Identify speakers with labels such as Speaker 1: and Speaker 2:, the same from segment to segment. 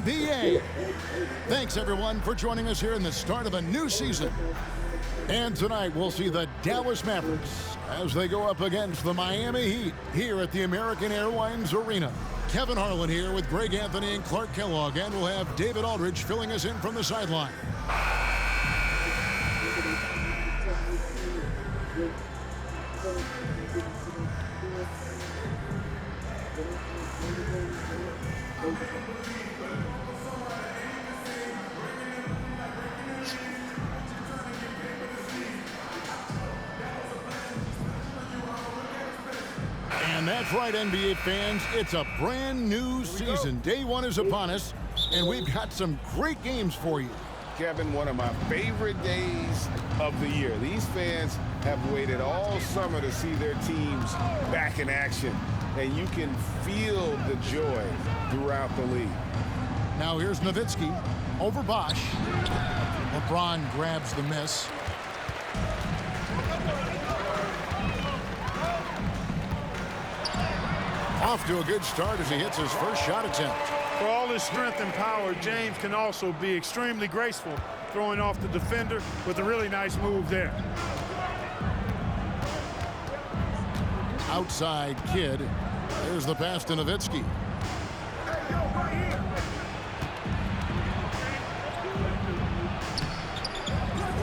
Speaker 1: NBA. Thanks, everyone, for joining us here in the start of a new season. And tonight, we'll see the Dallas Mavericks as they go up against the Miami Heat here at the American Airlines Arena. Kevin Harlan here with Greg Anthony and Clark Kellogg, and we'll have David Aldridge filling us in from the sideline. And that's right, NBA fans. It's a brand new season. Day one is upon us, and we've got some great games for you.
Speaker 2: Kevin, one of my favorite days of the year. These fans have waited all summer to see their teams back in action, and you can feel the joy throughout the league.
Speaker 1: Now here's Nowitzki over Bosch. LeBron grabs the miss. Off to a good start as he hits his first shot attempt.
Speaker 3: For all his strength and power, James can also be extremely graceful, throwing off the defender with a really nice move there.
Speaker 1: Outside Kidd. There's the pass to Nowitzki.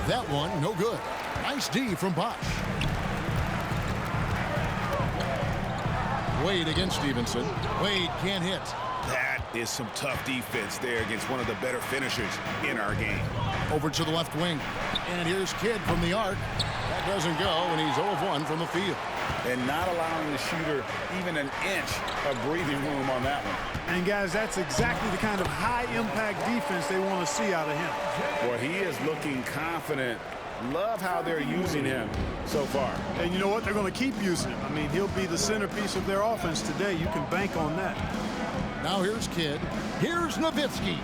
Speaker 1: That one, no good. Nice D from Bosch. Wade against Stevenson. Wade can't hit.
Speaker 2: That is some tough defense there against one of the better finishers in our game.
Speaker 1: Over to the left wing. And here's Kidd from the arc. That doesn't go, and he's 0 of 1 from the field.
Speaker 2: And not allowing the shooter even an inch of breathing room on that one.
Speaker 3: And, guys, that's exactly the kind of high-impact defense they want to see out of him.
Speaker 2: Well, he is looking confident. Love how they're using him so far.
Speaker 3: And you know what? They're going to keep using him. I mean, he'll be the centerpiece of their offense today. You can bank on that.
Speaker 1: Now here's Kidd. Here's Nowitzki.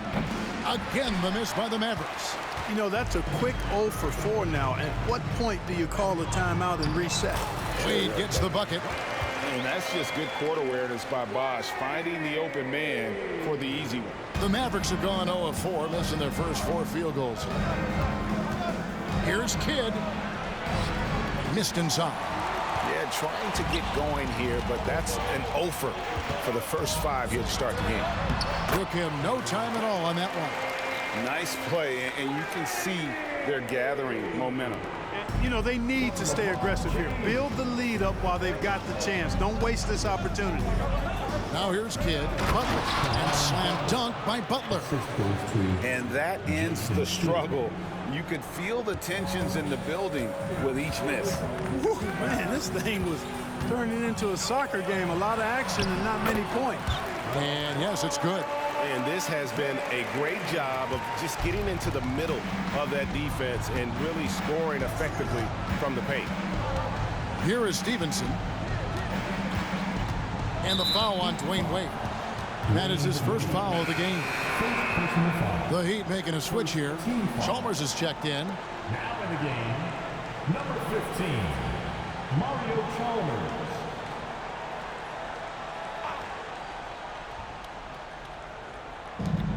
Speaker 1: Again, the miss by the Mavericks.
Speaker 3: You know, that's a quick 0 for 4 now. At what point do you call a timeout and reset?
Speaker 1: Wade gets the bucket.
Speaker 2: And that's just good court awareness by Bosch, finding the open man for the easy one.
Speaker 1: The Mavericks have gone 0 of 4, missing their first 4 field goals. Here's Kidd. Missed inside.
Speaker 2: Yeah, trying to get going here, but that's an offer for the first 5 here to start the game.
Speaker 1: Took him no time at all on that one.
Speaker 2: Nice play, and you can see they're gathering momentum.
Speaker 3: You know, they need to stay aggressive here. Build the lead up while they've got the chance. Don't waste this opportunity.
Speaker 1: Now here's Kidd. Butler. And slam dunk by Butler.
Speaker 2: And that ends the struggle. You could feel the tensions in the building with each miss.
Speaker 3: Whew, man, this thing was turning into a soccer game. A lot of action and not many points.
Speaker 1: And yes, it's good.
Speaker 2: And this has been a great job of just getting into the middle of that defense and really scoring effectively from the paint.
Speaker 1: Here is Stevenson. And the foul on Dwayne Wade. That is his first foul of the game. The Heat making a switch here. Chalmers is checked in.
Speaker 4: Now in the game, number 15, Mario Chalmers.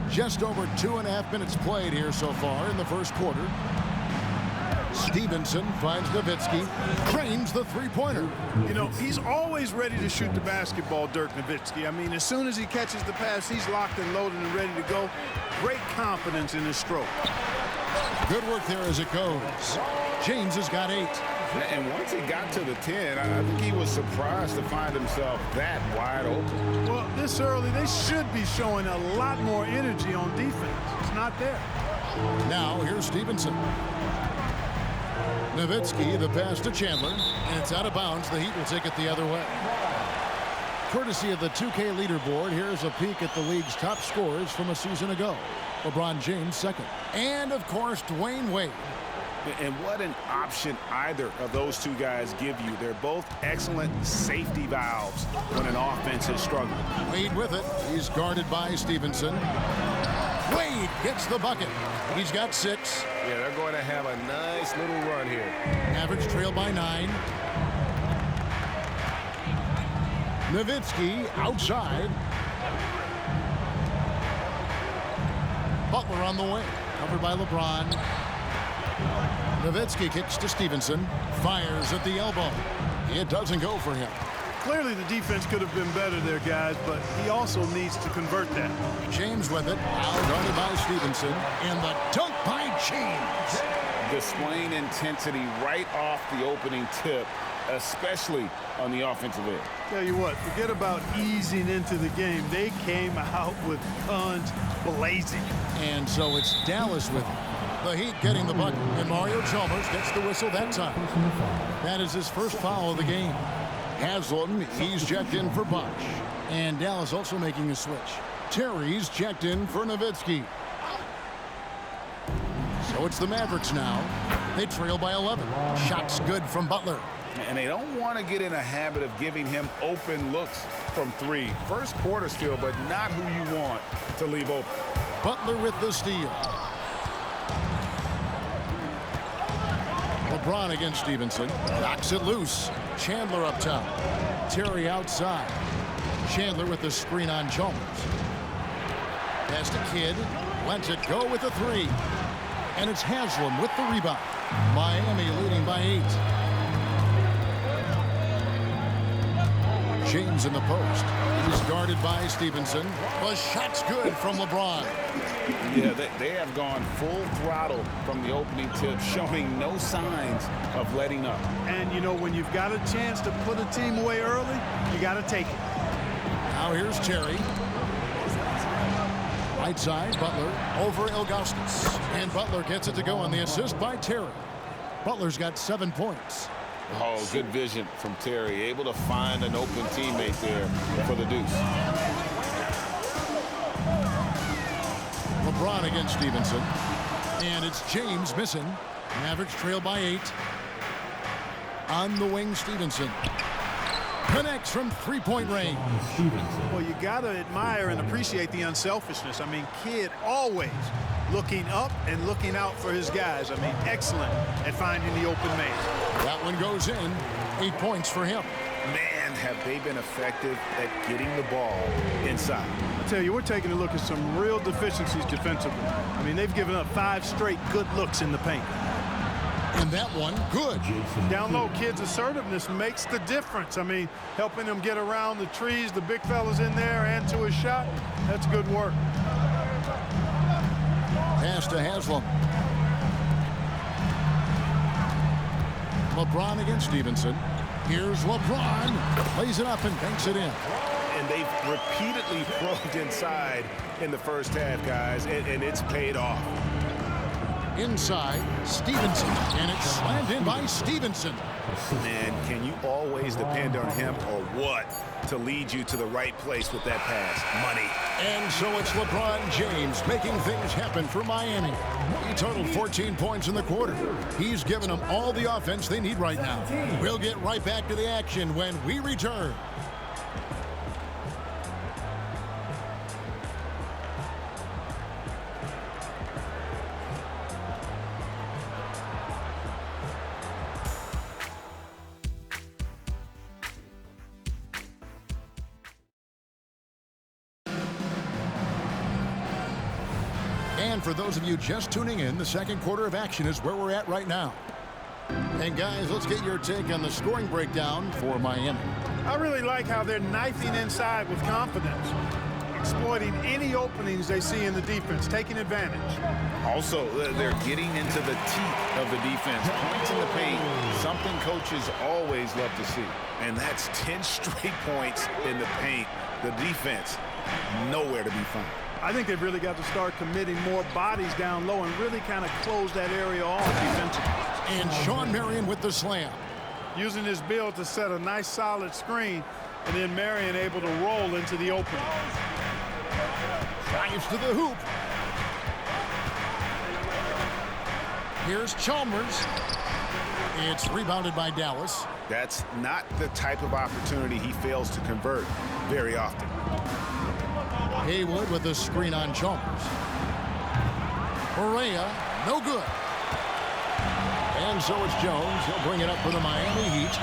Speaker 1: Just over 2.5 minutes played here so far in the first quarter. Stevenson finds Nowitzki, trains the three-pointer.
Speaker 3: You know, he's always ready to shoot the basketball, Dirk Nowitzki. I mean, as soon as he catches the pass, he's locked and loaded and ready to go. Great confidence in his stroke.
Speaker 1: Good work there as it goes. James has got 8.
Speaker 2: And once he got to the 10, I think he was surprised to find himself that wide open.
Speaker 3: Well, this early, they should be showing a lot more energy on defense. It's not there.
Speaker 1: Now, here's Stevenson. Nowitzki, the pass to Chandler, and it's out of bounds. The Heat will take it the other way. Courtesy of the 2K leaderboard, here's a peek at the league's top scorers from a season ago. LeBron James second. And, of course, Dwayne Wade.
Speaker 2: And what an option either of those two guys give you. They're both excellent safety valves when an offense is struggling.
Speaker 1: Wade with it. He's guarded by Stevenson. Wade gets the bucket. He's got 6.
Speaker 2: Yeah, they're going to have a nice little run here.
Speaker 1: Mavericks trail by 9. Nowitzki outside. Butler on the wing. Covered by LeBron. Nowitzki kicks to Stevenson. Fires at the elbow. It doesn't go for him.
Speaker 3: Clearly the defense could have been better there, guys, but he also needs to convert that.
Speaker 1: James with it. Now guarded by Stevenson. And the dunk by James.
Speaker 2: Displaying intensity right off the opening tip, especially on the offensive end.
Speaker 3: Tell you what, forget about easing into the game. They came out with guns blazing.
Speaker 1: And so it's Dallas with it. The Heat getting the bucket, and Mario Chalmers gets the whistle that time. That is his first foul of the game. Haslam, he's checked in for Bosh. And Dallas also making a switch. Terry's checked in for Nowitzki. So it's the Mavericks now. They trail by 11. Shots good from Butler.
Speaker 2: And they don't want to get in a habit of giving him open looks from three. First quarter still, but not who you want to leave open.
Speaker 1: Butler with the steal. LeBron against Stevenson. Knocks it loose. Chandler up top. Terry outside. Chandler with the screen on Chalmers. Pass to Kidd. Lets it go with a three. And it's Haslam with the rebound. Miami leading by 8. James in the post. He's guarded by Stevenson. The shot's good from LeBron.
Speaker 2: Yeah, they have gone full throttle from the opening tip, showing no signs of letting up.
Speaker 3: And, you know, when you've got a chance to put a team away early, you got to take it.
Speaker 1: Now here's Terry. Right side, Butler over Ilgauskas. And Butler gets it to go on the assist by Terry. Butler's got 7 points.
Speaker 2: Oh, good vision from Terry. Able to find an open teammate there for the deuce.
Speaker 1: LeBron against Stevenson. And it's James missing. Mavericks trail by 8. On the wing, Stevenson. Connects from three-point range.
Speaker 3: Well, you got to admire and appreciate the unselfishness. I mean, Kidd always looking up and looking out for his guys. I mean, excellent at finding the open man.
Speaker 1: That one goes in. 8 points for him.
Speaker 2: Man, have they been effective at getting the ball inside.
Speaker 3: I tell you, we're taking a look at some real deficiencies defensively. I mean, they've given up 5 straight good looks in the paint.
Speaker 1: And that one, good.
Speaker 3: Down low, Kidd's assertiveness makes the difference. I mean, helping him get around the trees, the big fellas in there, and to his shot, that's good work.
Speaker 1: Pass to Haslam. LeBron against Stevenson. Here's LeBron. Plays it up and banks it in.
Speaker 2: And they've repeatedly probed inside in the first half, guys, and it's paid off.
Speaker 1: Inside, Stevenson, and it's slammed in by Stevenson.
Speaker 2: Man, can you always depend on him or what to lead you to the right place with that pass? Money.
Speaker 1: And so it's LeBron James making things happen for Miami. He totaled 14 points in the quarter. He's given them all the offense they need right now. We'll get right back to the action when we return. And for those of you just tuning in, the second quarter of action is where we're at right now. And guys, let's get your take on the scoring breakdown for Miami.
Speaker 3: I really like how they're knifing inside with confidence, exploiting any openings they see in the defense, taking advantage.
Speaker 2: Also, they're getting into the teeth of the defense. Points in the paint, something coaches always love to see. And that's 10 straight points in the paint. The defense, nowhere to be found.
Speaker 3: I think they've really got to start committing more bodies down low and really kind of close that area off defensively.
Speaker 1: And Shawn Marion with the slam.
Speaker 3: Using his build to set a nice solid screen, and then Marion able to roll into the opening.
Speaker 1: Drives to the hoop. Here's Chalmers. It's rebounded by Dallas.
Speaker 2: That's not the type of opportunity he fails to convert very often.
Speaker 1: Haywood with the screen on Chalmers. Correa, no good. And so it's Jones. He'll bring it up for the Miami Heat.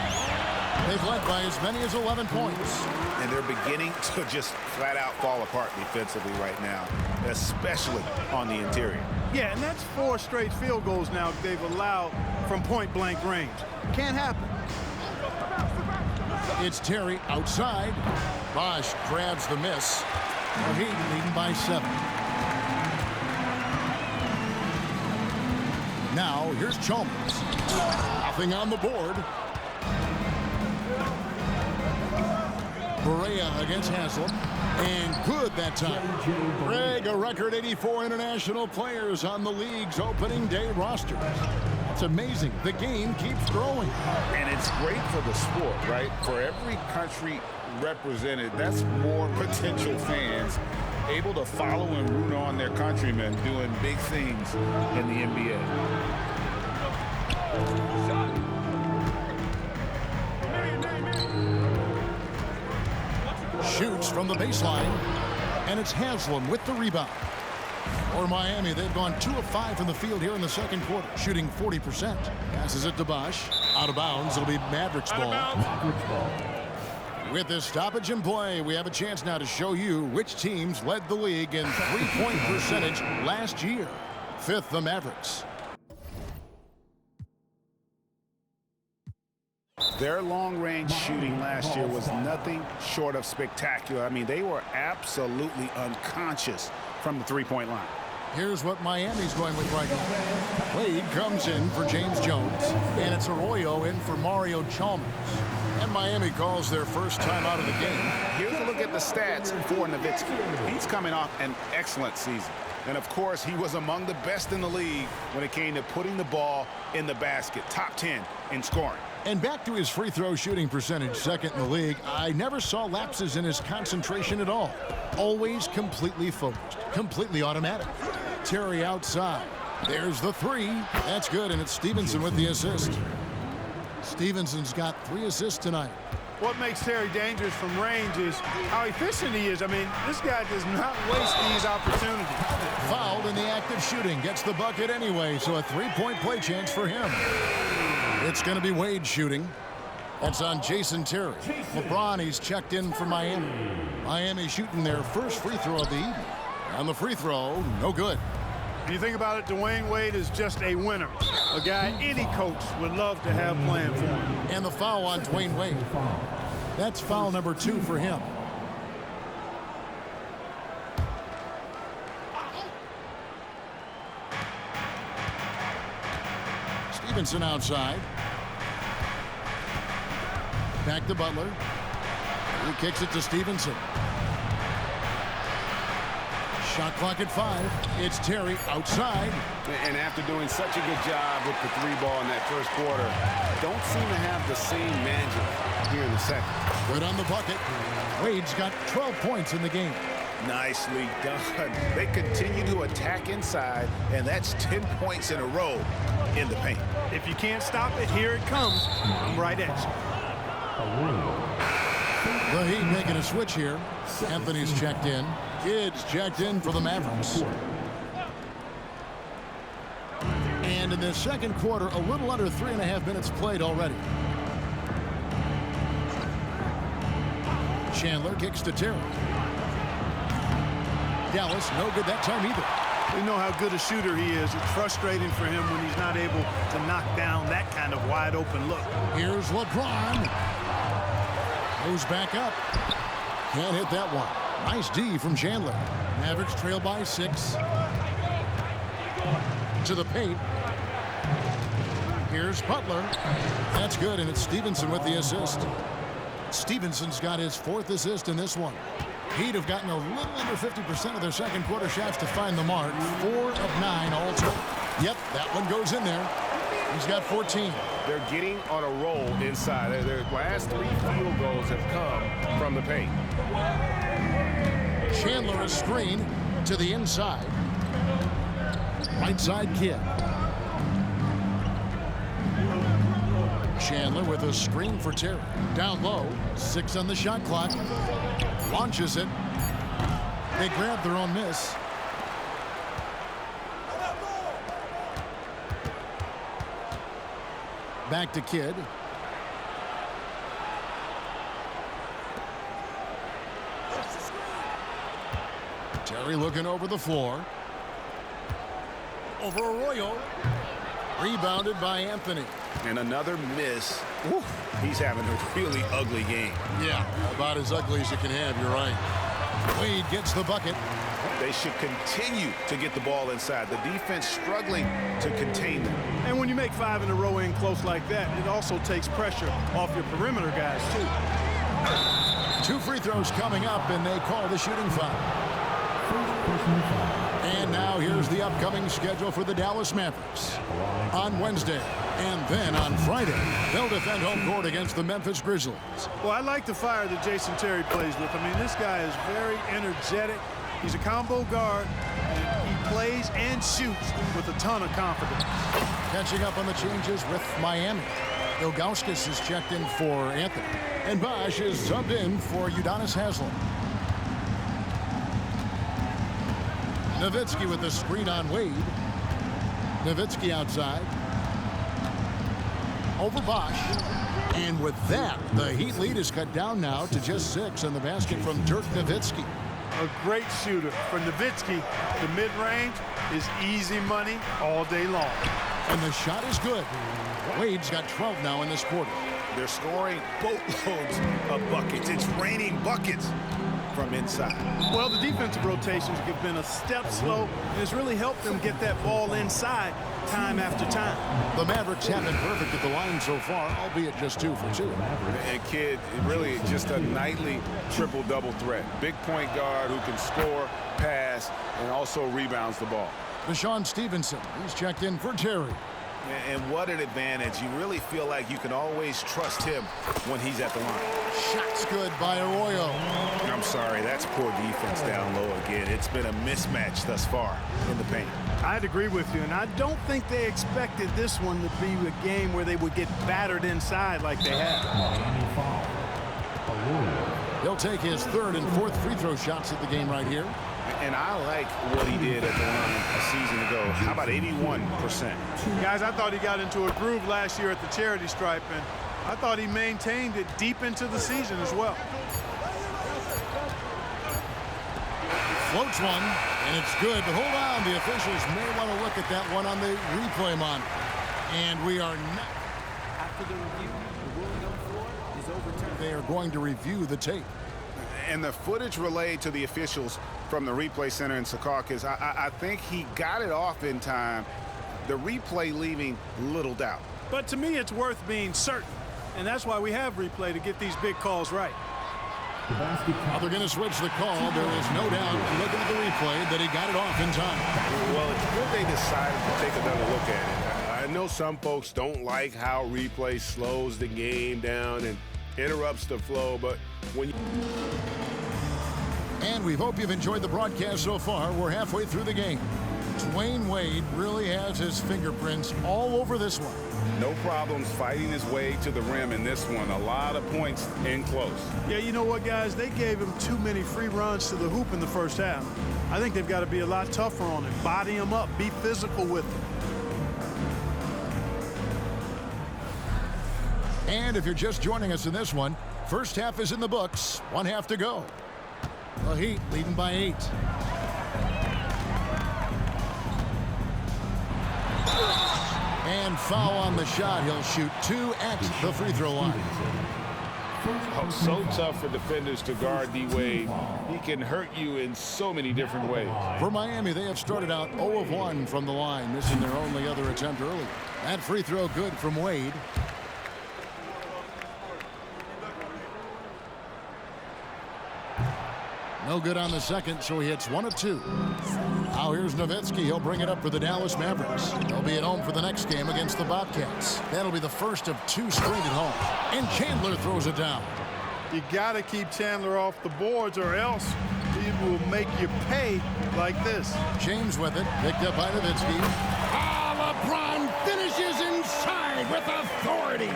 Speaker 1: They've led by as many as 11 points.
Speaker 2: And they're beginning to just flat out fall apart defensively right now, especially on the interior.
Speaker 3: Yeah, and that's 4 straight field goals now they've allowed from point-blank range. Can't happen.
Speaker 1: It's Terry outside. Bosch grabs the miss. The Heat leading by 7. Now, here's Chalmers. Nothing on the board. Berea against Haslam. And good that time. Greg, a record 84 international players on the league's opening day roster. It's amazing. The game keeps growing.
Speaker 2: And it's great for the sport, right? For every country represented, that's more potential fans able to follow and root on their countrymen doing big things in the NBA.
Speaker 1: Shoots from the baseline, and it's Haslam with the rebound. For Miami, they've gone 2 of 5 from the field here in the second quarter, shooting 40%. Passes it to Bosch. Out of bounds. It'll be Mavericks ball. With this stoppage in play, we have a chance now to show you which teams led the league in three-point percentage last year. 5th, the Mavericks.
Speaker 2: Their long-range shooting last year was nothing short of spectacular. I mean, they were absolutely unconscious from the three-point line.
Speaker 1: Here's what Miami's going with right now. Wade comes in for James Jones, and it's Arroyo in for Mario Chalmers. And Miami calls their first time out of the game.
Speaker 2: Here's a look at the stats for Nowitzki. He's coming off an excellent season. And, of course, he was among the best in the league when it came to putting the ball in the basket. Top 10 in scoring.
Speaker 1: And back to his free throw shooting percentage, 2nd in the league. I never saw lapses in his concentration at all. Always completely focused, completely automatic. Terry outside. There's the 3. That's good, and it's Stevenson with the assist. Stevenson's got 3 assists tonight.
Speaker 3: What makes Terry dangerous from range is how efficient he is. I mean, this guy does not waste these opportunities.
Speaker 1: Fouled in the act of shooting. Gets the bucket anyway, so a 3-point play chance for him. It's going to be Wade shooting. That's on Jason Terry. LeBron, he's checked in for Miami. Miami shooting their first free throw of the evening. On the free throw, no good.
Speaker 3: When you think about it, Dwayne Wade is just a winner. A guy any coach would love to have playing for him.
Speaker 1: And the foul on Dwayne Wade. That's foul number 2 for him. Stevenson outside. Back to Butler. He kicks it to Stevenson. Shot clock at 5. It's Terry outside.
Speaker 2: And after doing such a good job with the 3-ball in that first quarter, don't seem to have the same magic here in the second.
Speaker 1: Good on the bucket. Wade's got 12 points in the game.
Speaker 2: Nicely done. They continue to attack inside, and that's 10 points in a row in the paint.
Speaker 3: If you can't stop it, here it comes. I'm right at you.
Speaker 1: The Heat making a switch here. Anthony's checked in. Kidd's checked in for the Mavericks. And in the second quarter, a little under 3.5 minutes played already. Chandler kicks to Terry. Dallas, no good that time either.
Speaker 3: We know how good a shooter he is. It's frustrating for him when he's not able to knock down that kind of wide open look.
Speaker 1: Here's LeBron. Goes back up. Can't hit that one. Nice D from Chandler. Mavericks trail by 6. To the paint. Here's Butler. That's good, and it's Stevenson with the assist. Stevenson's got his 4th assist in this one. Heat have gotten a little under 50% of their second quarter shots to find the mark. 4 of 9 all total. Yep, that one goes in there. He's got 14.
Speaker 2: They're getting on a roll inside. Their last 3 field goals have come from the paint.
Speaker 1: Chandler a screen to the inside. Right side Kidd. Chandler with a screen for Terry. Down low. 6 on the shot clock. Launches it. They grab their own miss. Back to Kidd. Terry looking over the floor. Over Arroyo. Rebounded by Anthony.
Speaker 2: And another miss. Woo, he's having a really ugly game.
Speaker 1: Yeah, about as ugly as you can have, you're right. Wade gets the bucket.
Speaker 2: They should continue to get the ball inside. The defense struggling to contain them.
Speaker 3: And when you make 5 in a row in close like that, it also takes pressure off your perimeter guys, too.
Speaker 1: 2 free throws coming up, and they call the shooting foul. And now here's the upcoming schedule for the Dallas Mavericks. On Wednesday and then on Friday, they'll defend home court against the Memphis Grizzlies.
Speaker 3: Well, I like the fire that Jason Terry plays with. I mean, this guy is very energetic. He's a combo guard, and he plays and shoots with a ton of confidence.
Speaker 1: Catching up on the changes with Miami. Ilgauskas is checked in for Anthony. And Bosch is subbed in for Udonis Haslem. Nowitzki with the screen on Wade. Nowitzki outside. Over Bosch. And with that, the Heat lead is cut down now to just 6 on the basket from Dirk Nowitzki.
Speaker 3: A great shooter. For Nowitzki, the mid-range is easy money all day long.
Speaker 1: And the shot is good. Wade's got 12 now in this quarter.
Speaker 2: They're scoring boatloads of buckets. It's raining buckets from inside.
Speaker 3: Well, the defensive rotations have been a step slow, and it's really helped them get that ball inside time after time.
Speaker 1: The Mavericks have been perfect at the line so far, albeit just 2 for 2.
Speaker 2: And Kid, really just a nightly triple-double threat. Big point guard who can score, pass, and also rebounds the ball.
Speaker 1: Deshaun Stevenson, he's checked in for Terry.
Speaker 2: And what an advantage. You really feel like you can always trust him when he's at the line.
Speaker 1: Shot's good by Arroyo.
Speaker 2: I'm sorry, that's poor defense down low again. It's been a mismatch thus far in the paint.
Speaker 3: I'd agree with you, and I don't think they expected this one to be a game where they would get battered inside like they have.
Speaker 1: He'll take his 3rd and 4th free throw shots at the game right here.
Speaker 2: And I like what he did at the line a season ago. How about 81%?
Speaker 3: Guys, I thought he got into a groove last year at the charity stripe, and I thought he maintained it deep into the season as well.
Speaker 1: Floats one, and it's good, but hold on. The officials may want to look at that one on the replay monitor. And we are not.
Speaker 5: After the review, the ruling on the floor is overturned.
Speaker 1: They are going to review the tape.
Speaker 2: And the footage relayed to the officials from the replay center in Secaucus, I think he got it off in time. The replay leaving little doubt.
Speaker 3: But to me, it's worth being certain. And that's why we have replay to get these big calls right.
Speaker 1: Now they're going to switch the call. There is no doubt, looking at the replay, that he got it off in time.
Speaker 2: Well, it's good they decided to take another look at it. I know some folks don't like how replay slows the game down and interrupts the flow, but when you...
Speaker 1: And we hope you've enjoyed the broadcast so far. We're halfway through the game. Dwayne Wade really has his fingerprints all over this one.
Speaker 2: No problems fighting his way to the rim in this one. A lot of points in close.
Speaker 3: Yeah, you know what, guys? They gave him too many free runs to the hoop in the first half. I think they've got to be a lot tougher on him. Body him up. Be physical with him.
Speaker 1: And if you're just joining us in this one, first half is in the books. 1 half to go. The Heat leading by 8. And foul on the shot. He'll shoot 2 at the free throw line.
Speaker 2: Oh, so tough for defenders to guard D-Wade. He can hurt you in so many different ways.
Speaker 1: For Miami, they have started out 0 of 1 from the line, missing their only other attempt earlier. That free throw good from Wade. No good on the second, so he hits 1 of 2. Now here's Nowitzki. He'll bring it up for the Dallas Mavericks. They'll be at home for the next game against the Bobcats. That'll be the first of 2 straight at home. And Chandler throws it down.
Speaker 3: You got to keep Chandler off the boards or else he will make you pay like this.
Speaker 1: James with it, picked up by Nowitzki. LeBron finishes inside with authority.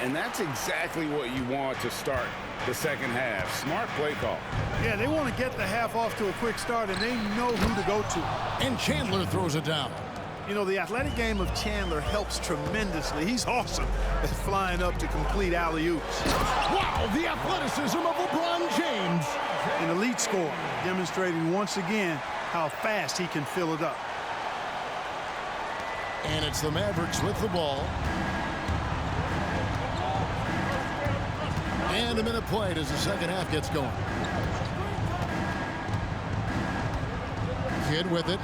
Speaker 2: And that's exactly what you want to start the second half. Smart play call.
Speaker 3: Yeah, they want to get the half off to a quick start, and they know who to go to.
Speaker 1: And Chandler throws it down.
Speaker 3: You know, the athletic game of Chandler helps tremendously. He's awesome at flying up to complete alley-oops.
Speaker 1: Wow, the athleticism of LeBron James.
Speaker 3: An elite scorer, demonstrating once again how fast he can fill it up.
Speaker 1: And it's the Mavericks with the ball. And a minute played as the second half gets going. Kidd with it.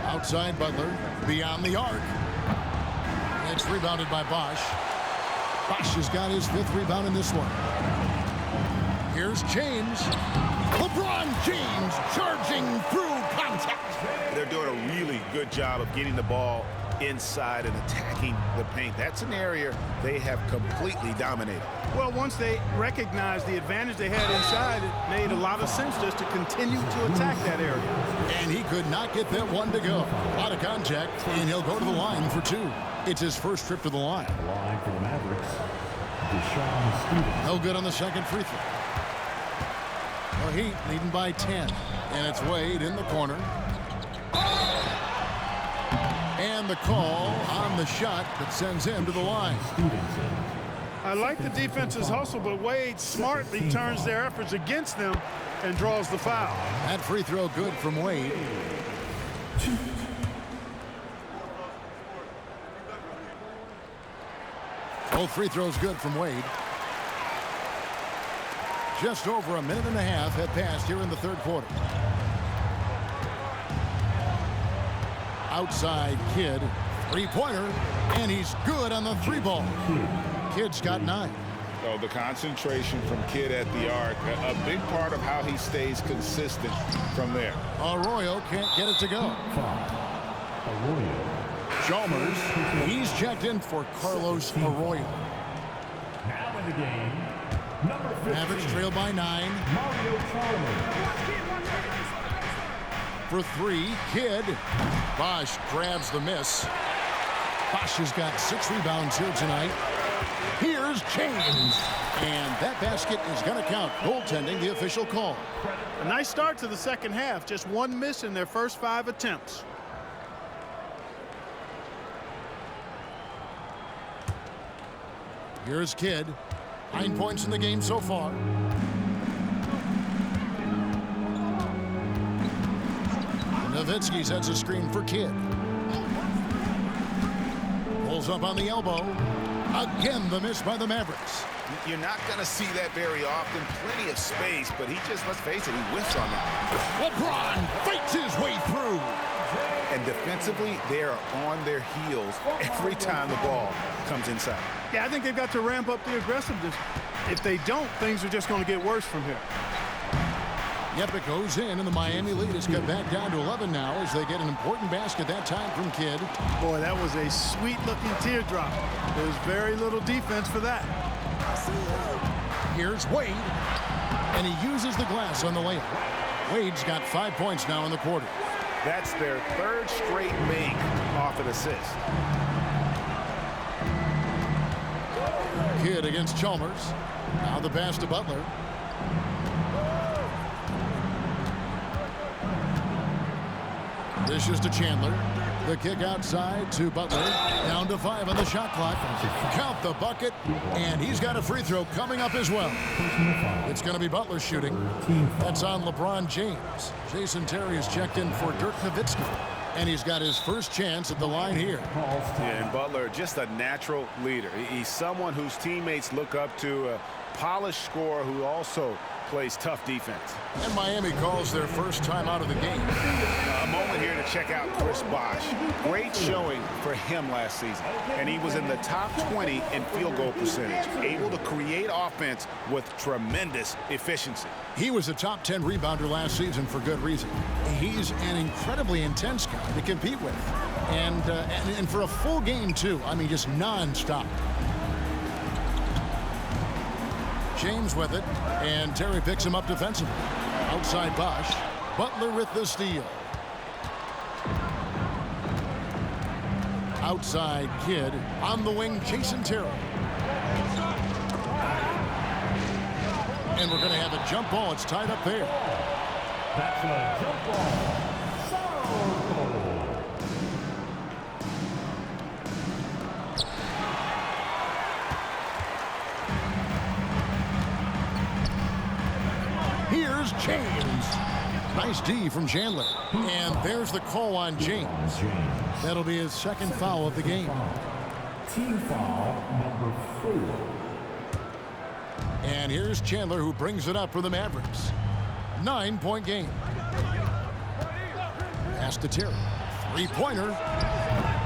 Speaker 1: Outside Butler. Beyond the arc. It's rebounded by Bosh. Bosh has got his 5th rebound in this one. Here's James. LeBron James charging through contact.
Speaker 2: They're doing a really good job of getting the ball inside and attacking the paint. That's an area they have completely dominated.
Speaker 3: Well, once they recognized the advantage they had inside, it made a lot of sense just to continue to attack that area.
Speaker 1: And he could not get that one to go. A lot of contact, and he'll go to the line for 2. It's his first trip to the line.
Speaker 4: Line for the Mavericks, Deshaun Stevens.
Speaker 1: No good on the second free throw. The Heat leading by 10. And it's Wade in the corner. And the call on the shot that sends him to the line.
Speaker 3: I like the defense's hustle, but Wade smartly turns their efforts against them and draws the foul.
Speaker 1: That free throw good from Wade. Both free throws good from Wade. Just over a minute and a half had passed here in the third quarter. Outside Kidd, 3-pointer, and he's good on the 3-ball. Kidd's got 9.
Speaker 2: So the concentration from Kidd at the arc, a big part of how he stays consistent from there.
Speaker 1: Arroyo can't get it to go.
Speaker 4: Arroyo.
Speaker 1: Chalmers, he's checked in for Carlos Arroyo.
Speaker 4: Now in the game, number 15.
Speaker 1: Mavericks trail by 9.
Speaker 4: Mario Chalmers.
Speaker 1: For 3, Kidd. Bosh grabs the miss. Bosh has got 6 rebounds here tonight. Here's James. And that basket is going to count. Goaltending, the official call.
Speaker 3: A nice start to the second half. Just 1 miss in their first 5 attempts.
Speaker 1: Here's Kidd. 9 points in the game so far. Nowitzki sets a screen for Kidd. Pulls up on the elbow. Again, the miss by the Mavericks.
Speaker 2: You're not going to see that very often. Plenty of space, but he just, let's face it, he whiffs on that.
Speaker 1: LeBron fights his way through.
Speaker 2: And defensively, they are on their heels every time the ball comes inside.
Speaker 3: Yeah, I think they've got to ramp up the aggressiveness. If they don't, things are just going to get worse from here.
Speaker 1: Yep, it goes in, and the Miami lead is cut back down to 11 now as they get an important basket that time from Kidd.
Speaker 3: Boy, that was a sweet-looking teardrop. There's very little defense for that.
Speaker 1: Here's Wade, and he uses the glass on the layup. Wade's got 5 points now in the quarter.
Speaker 2: That's their 3rd straight make off an assist.
Speaker 1: Kidd against Chalmers. Now the pass to Butler. Dishes to Chandler. The kick outside to Butler. Down to 5 on the shot clock. Count the bucket, and he's got a free throw coming up as well. It's going to be Butler shooting. That's on LeBron James. Jason Terry is checked in for Dirk Nowitzki, and he's got his first chance at the line here.
Speaker 2: Yeah, and Butler, just a natural leader. He's someone whose teammates look up to, a polished scorer who also plays tough defense.
Speaker 1: And Miami calls their first time out of the game.
Speaker 2: A moment here to check out Chris Bosh. Great showing for him last season. And he was in the top 20 in field goal percentage. Able to create offense with tremendous efficiency.
Speaker 1: He was a top 10 rebounder last season for good reason. He's an incredibly intense guy to compete with. And for a full game, too. I mean, just non-stop. James with it, and Terry picks him up defensively. Outside Bosh. Butler with the steal. Outside Kidd. On the wing, Jason Terry. And we're going to have a jump ball. It's tied up there.
Speaker 4: That's a jump ball. Foul goal.
Speaker 1: James. Nice D from Chandler. And there's the call on James. That'll be his second foul of the game.
Speaker 4: Team foul number 4.
Speaker 1: And here's Chandler, who brings it up for the Mavericks. 9-point game. Pass to Terry. Three-pointer.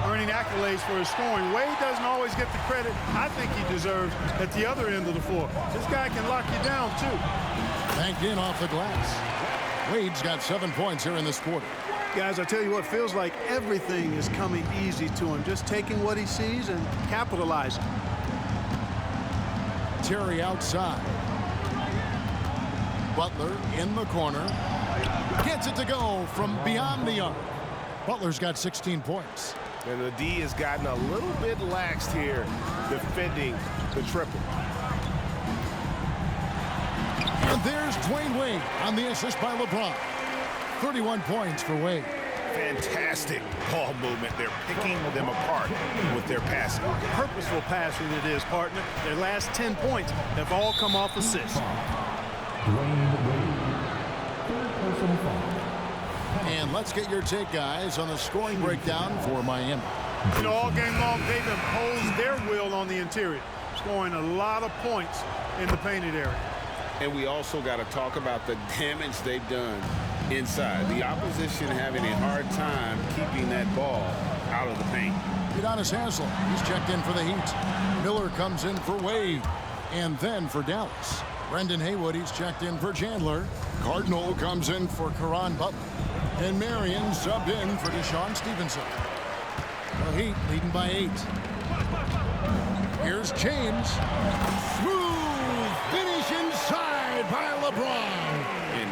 Speaker 3: Earning accolades for his scoring. Wade doesn't always get the credit I think he deserves at the other end of the floor. This guy can lock you down, too.
Speaker 1: Banked in off the glass. Wade's got 7 points here in this quarter.
Speaker 3: Guys, I tell you what, feels like everything is coming easy to him. Just taking what he sees and capitalizing.
Speaker 1: Terry outside. Butler in the corner. Gets it to go from beyond the arc. Butler's got 16 points.
Speaker 2: And the D has gotten a little bit laxed here defending the triple.
Speaker 1: And there's Dwayne Wade on the assist by LeBron. 31 points for Wade.
Speaker 2: Fantastic ball movement. They're picking them apart with their passing.
Speaker 3: Purposeful passing it is, partner. Their last 10 points have all come off assists.
Speaker 4: Dwayne Wade. Third personal foul.
Speaker 1: And let's get your take, guys, on the scoring breakdown for Miami.
Speaker 3: You know, all game long, they've imposed their will on the interior, scoring a lot of points in the painted area.
Speaker 2: And we also got to talk about the damage they've done inside. The opposition having a hard time keeping that ball out of the paint.
Speaker 1: Udonis Haslem, he's checked in for the Heat. Miller comes in for Wade. And then for Dallas, Brendan Haywood, he's checked in for Chandler. Cardinal comes in for Caron Butler. And Marion subbed in for Deshaun Stevenson. The Heat leading by 8. Here's James. Smooth finish inside by LeBron.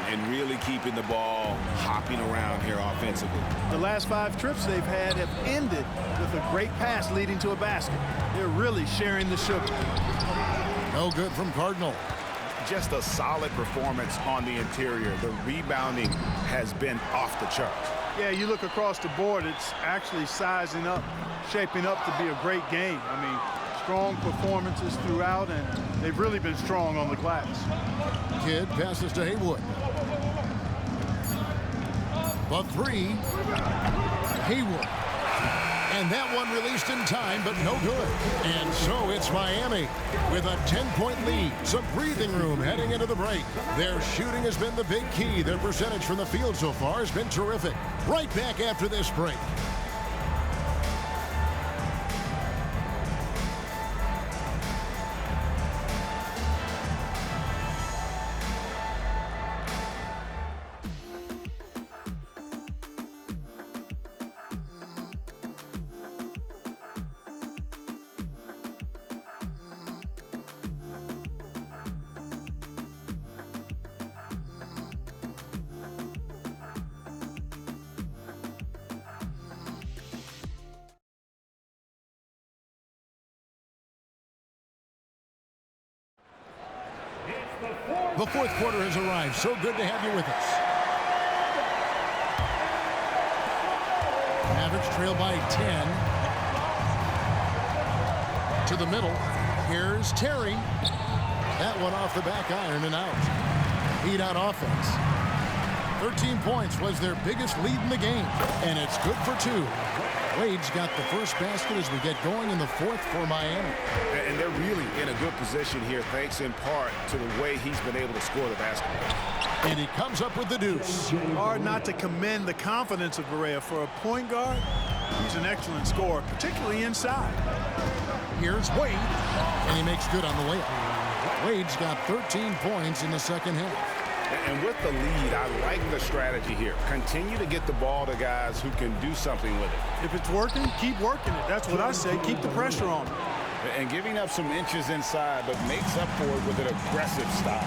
Speaker 2: And really keeping the ball hopping around here offensively.
Speaker 3: The last 5 trips they've had have ended with a great pass leading to a basket. They're really sharing the sugar.
Speaker 1: No good from Cardinal.
Speaker 2: Just a solid performance on the interior. The rebounding has been off the charts.
Speaker 3: Yeah, you look across the board, it's actually sizing up, shaping up to be a great game. I mean, strong performances throughout, and they've really been strong on the glass.
Speaker 1: Kidd passes to Haywood. The 3. Haywood. And that one released in time, but no good. And so it's Miami with a 10-point lead. Some breathing room heading into the break. Their shooting has been the big key. Their percentage from the field so far has been terrific. Right back after this break. The fourth quarter has arrived. So good to have you with us. Mavericks trail by 10. To the middle. Here's Terry. That one off the back iron and out. Heat on offense. 13 points was their biggest lead in the game. And it's good for 2. Wade's got the first basket as we get going in the fourth for Miami.
Speaker 2: And they're really in a good position here, thanks in part to the way he's been able to score the basketball.
Speaker 1: And he comes up with the deuce.
Speaker 3: Hard not to commend the confidence of Barea. For a point guard, he's an excellent scorer, particularly inside.
Speaker 1: Here's Wade, and he makes good on the layup. Wade's got 13 points in the second half.
Speaker 2: And with the lead, I like the strategy here. Continue to get the ball to guys who can do something with it.
Speaker 3: If it's working, keep working it. That's what I say. Keep the pressure on.
Speaker 2: And giving up some inches inside, but makes up for it with an aggressive style.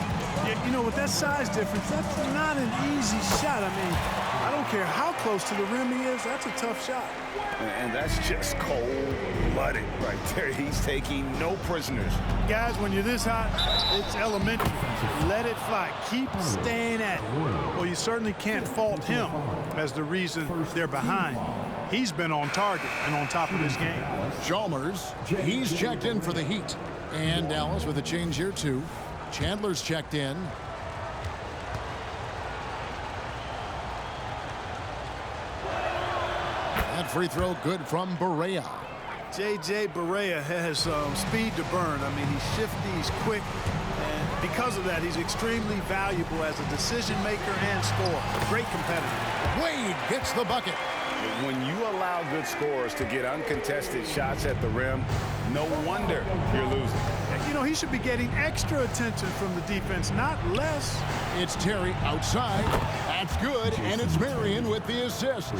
Speaker 3: Yeah, you know, with that size difference, that's not an easy shot. I mean, I don't care how close to the rim he is. That's a tough shot.
Speaker 2: And that's just cold-blooded right there. He's taking no prisoners.
Speaker 3: Guys, when you're this hot, it's elementary. Let it fly. Keep staying at it. Well, you certainly can't fault him as the reason they're behind. He's been on target and on top of this game.
Speaker 1: Chalmers, he's checked in for the Heat. And Dallas with a change here, too. Chandler's checked in. That free throw good from Barea.
Speaker 3: J.J. Barea has speed to burn. I mean, he's shifty, he's quick, and because of that, he's extremely valuable as a decision maker and scorer. Great competitor.
Speaker 1: Wade gets the bucket.
Speaker 2: When you allow good scorers to get uncontested shots at the rim, no wonder you're losing.
Speaker 3: You know, he should be getting extra attention from the defense, not less.
Speaker 1: It's Terry outside. That's good, and it's Marion with the assist.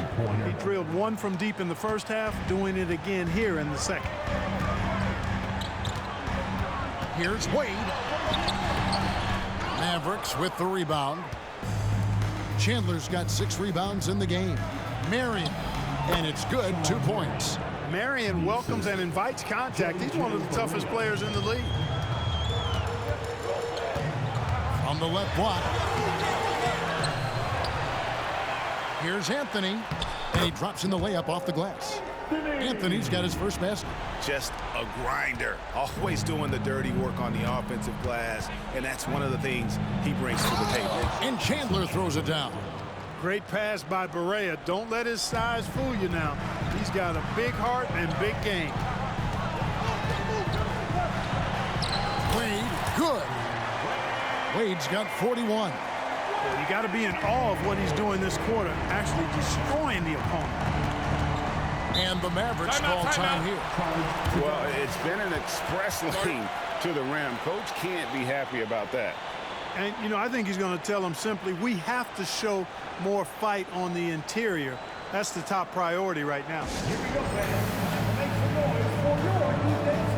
Speaker 3: He drilled one from deep in the first half, doing it again here in the second.
Speaker 1: Here's Wade. Mavericks with the rebound. Chandler's got 6 rebounds in the game. Marion, and it's good, 2 points.
Speaker 3: Marion welcomes and invites contact. He's one of the toughest players in the league.
Speaker 1: On the left block. Here's Anthony, and he drops in the layup off the glass. Anthony's got his first basket.
Speaker 2: Just a grinder, always doing the dirty work on the offensive glass, and that's one of the things he brings to the table.
Speaker 1: And Chandler throws it down.
Speaker 3: Great pass by Barea. Don't let his size fool you now. He's got a big heart and big game.
Speaker 1: Wade, good. Wade's got 41.
Speaker 3: You got to be in awe of what he's doing this quarter, actually destroying the opponent.
Speaker 1: And the Mavericks call time here.
Speaker 2: Well, it's been an express lane to the rim. Coach can't be happy about that.
Speaker 3: And, you know, I think he's going to tell them simply, we have to show more fight on the interior. That's the top priority right now.
Speaker 4: Here we go, fans. Make some noise for your defense.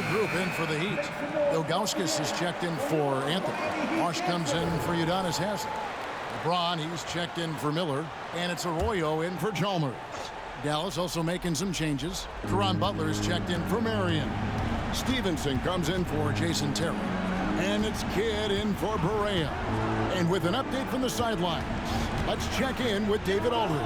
Speaker 1: Group in for the Heat. Ilgauskas is checked in for Anthony. Marsh comes in for Udonis Haslem. LeBron, he's checked in for Miller. And it's Arroyo in for Chalmers. Dallas also making some changes. Caron Butler is checked in for Marion. Stevenson comes in for Jason Terry. And it's Kidd in for Barea. And with an update from the sidelines, let's check in with David Aldridge.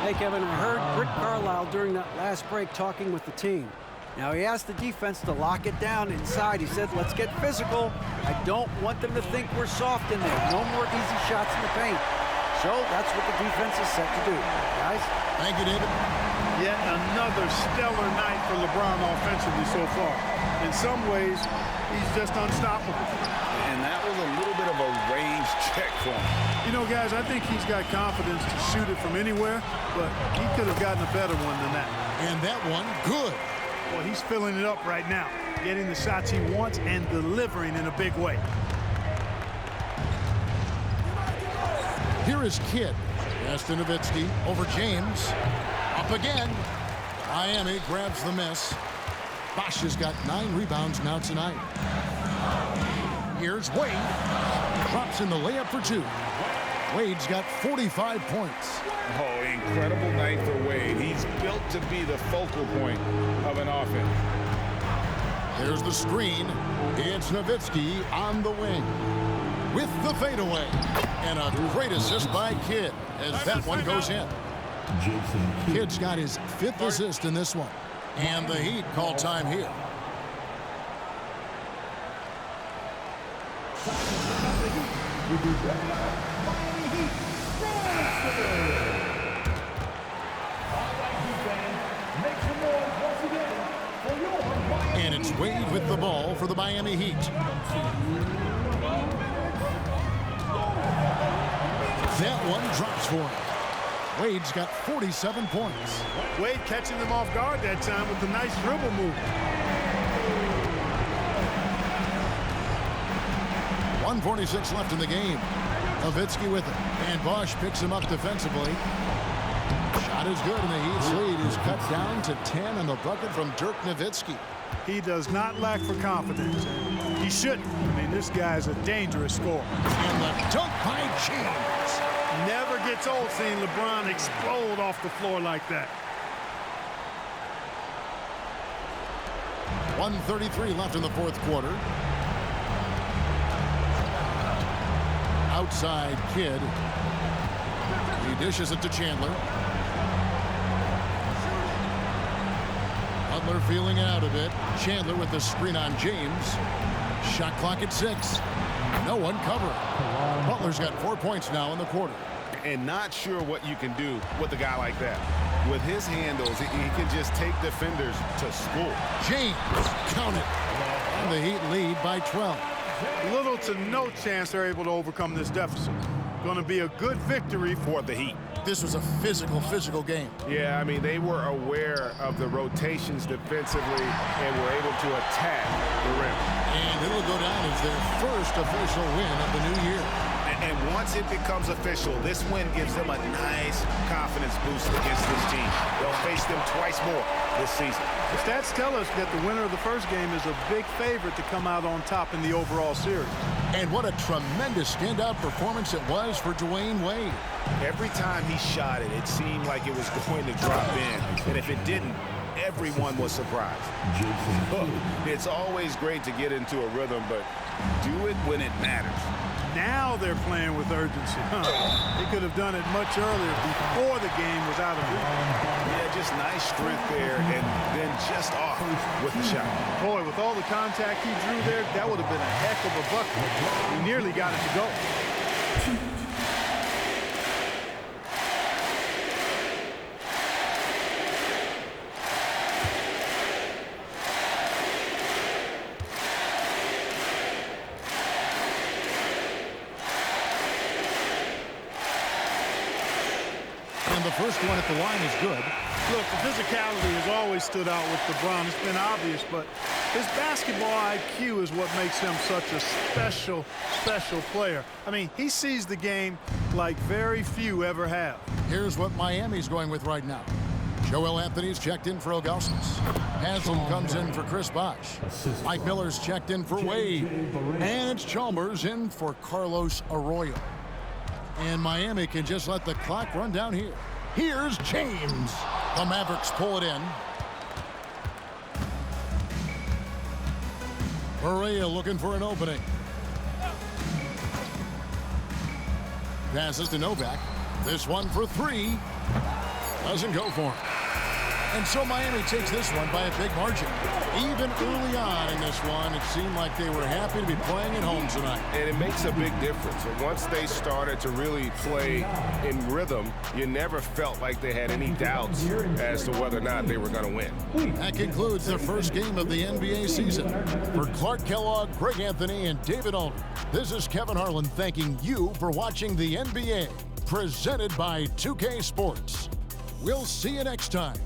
Speaker 5: Hey, Kevin, I heard Rick Carlisle during that last break talking with the team. Now, he asked the defense to lock it down inside. He said, let's get physical. I don't want them to think we're soft in there. No more easy shots in the paint. So that's what the defense is set to do. Guys?
Speaker 1: Thank you, David.
Speaker 3: Yet another stellar night for LeBron offensively so far. In some ways, he's just unstoppable.
Speaker 2: And that was a little bit of a range check for him.
Speaker 3: You know, guys, I think he's got confidence to shoot it from anywhere, but he could have gotten a better one than that.
Speaker 1: And that one, good.
Speaker 3: Well, he's filling it up right now, getting the shots he wants and delivering in a big way.
Speaker 1: Here is Kidd. Justin Nowitzki over James. Up again. Miami grabs the miss. Bosch has got 9 rebounds now tonight. Here's Wade. Drops in the layup for 2. Wade's got 45 points.
Speaker 2: Oh, incredible night for Wade. He's built to be the focal point of an offense.
Speaker 1: There's the screen. It's Nowitzki on the wing with the fadeaway. And a great assist by Kidd as that one goes in. Kidd's got his 5th assist in this one. And the Heat call time here. And it's Wade with the ball for the Miami Heat. That one drops for him. Wade's got 47 points.
Speaker 3: Wade catching them off guard that time with a nice dribble move.
Speaker 1: 1:46 left in the game. Nowitzki with it. And Bosch picks him up defensively. Shot is good, and the Heat's lead is cut down to 10 on the bucket from Dirk Nowitzki.
Speaker 3: He does not lack for confidence. He He shouldn't. I mean, this guy's a dangerous scorer.
Speaker 1: And the dunk by James.
Speaker 3: Never gets old seeing LeBron explode off the floor like that.
Speaker 1: 1:33 left in the fourth quarter. Outside Kidd. He dishes it to Chandler. Butler feeling out of it. Chandler with the screen on James. Shot clock at 6. No one covering. Butler's got 4 points now in the quarter.
Speaker 2: And not sure what you can do with a guy like that. With his handles, he can just take defenders to school.
Speaker 1: James, count it. And the Heat lead by 12.
Speaker 3: Little to no chance they're able to overcome this deficit. Going to be a good victory for the Heat.
Speaker 1: This was a physical game.
Speaker 2: Yeah, I mean, they were aware of the rotations defensively and were able to attack the rim.
Speaker 1: And it'll go down as their first official win of the new year.
Speaker 6: And once it becomes official, this win gives them a nice confidence boost against this team. They'll face them twice more this season.
Speaker 3: The stats tell us that the winner of the first game is a big favorite to come out on top in the overall series.
Speaker 1: And what a tremendous standout performance it was for Dwayne Wade.
Speaker 6: Every time he shot it, it seemed like it was going to drop in. And if it didn't, everyone was surprised.
Speaker 2: It's always great to get into a rhythm, but do it when it matters.
Speaker 3: Now they're playing with urgency. They could have done it much earlier before the game was out of reach.
Speaker 2: Yeah, just nice strength there and then just off with the shot.
Speaker 3: Boy, with all the contact he drew there, that would have been a heck of a bucket. He nearly got it to go.
Speaker 1: And the first one at the line is good.
Speaker 3: Look, the physicality has always stood out with LeBron. It's been obvious, but his basketball IQ is what makes him such a special player. I mean, he sees the game like very few ever have.
Speaker 1: Here's what Miami's going with right now. Joel Anthony's checked in for Augustus. Haslam comes in for Chris Bosh. Mike Miller's checked in for Wade. And it's Chalmers in for Carlos Arroyo. And Miami can just let the clock run down here. Here's James. The Mavericks pull it in. Perea looking for an opening. Passes to Novak. This one for 3. Doesn't go for him. And so Miami takes this one by a big margin. Even early on in this one, it seemed like they were happy to be playing at home tonight.
Speaker 2: And it makes a big difference. And once they started to really play in rhythm, you never felt like they had any doubts as to whether or not they were going to win.
Speaker 1: That concludes the first game of the NBA season. For Clark Kellogg, Greg Anthony, and David Aldridge, this is Kevin Harlan thanking you for watching the NBA, presented by 2K Sports. We'll see you next time